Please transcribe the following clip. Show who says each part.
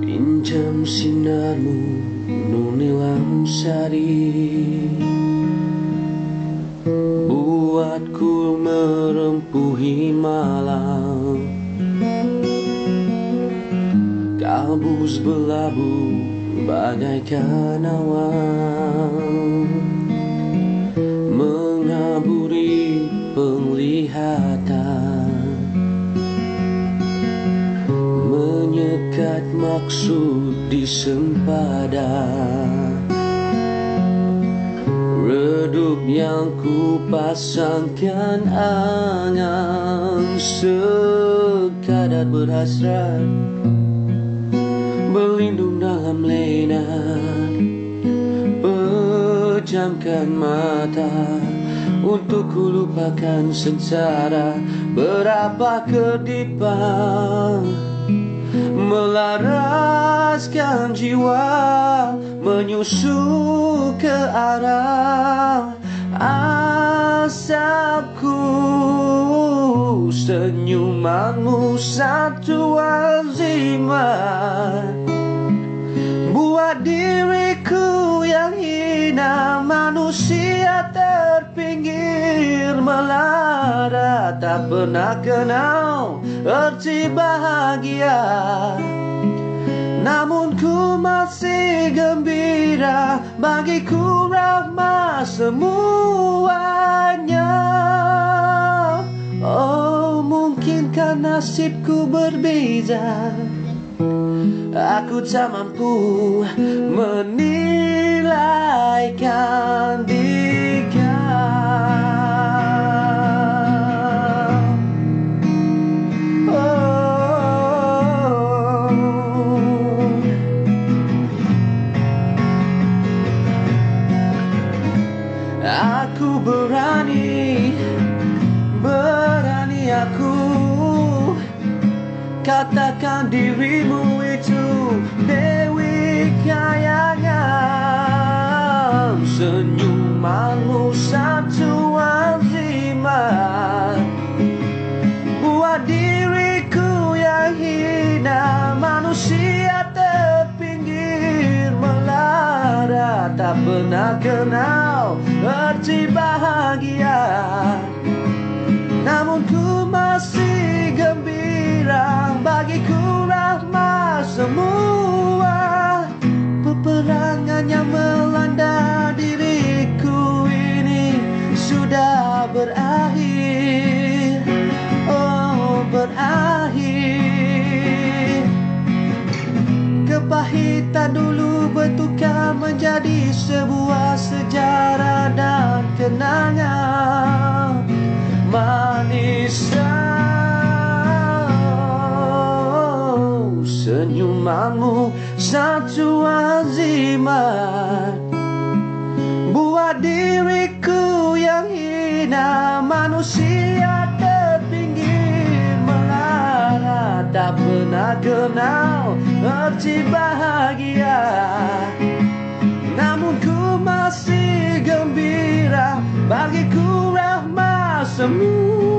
Speaker 1: Pinjam sinarmu nunilam sari, buatku merempuhi malam. Kabus berlabuh bagaikan awan, mengaburi penglihatan, menyekat maksud di sempadan. Redup yang ku pasangkan angan, sekadar berhasrat berlindung dalam lena. Pejamkan mata untuk ku lupakan sengsara. Berapa kedipan melaraskan jiwa, menyusul ke arah asapku. Senyumanmu satu azimat, buat diriku yang hina manusia terpinggir melara. Tak pernah kenal arti bahagia, namun ku masih gembira. Bagiku rahmat semuanya. Oh, mungkinkah nasibku berbeza? Aku tak mampu menilaikan dika. Aku berani aku katakan dirimu itu Dewi kayangan. Senyumanmu satu azimat, buat diriku yang hina manusia terpinggir melara. Tak pernah kenal arti bahagia, namun ku masih gembira. Bagiku rahmat semua. Peperangan yang melanda diriku ini sudah berakhir. Oh, berakhir. Kepahitan dulu bertukar menjadi sebuah sejarah dan kenangan manis. Senyumanmu satu azimat, buat diriku yang hina manusia terpinggir melara. Tak pernah kenal arti bahagia, namun ku masih gembira. Bagiku rahmat semua.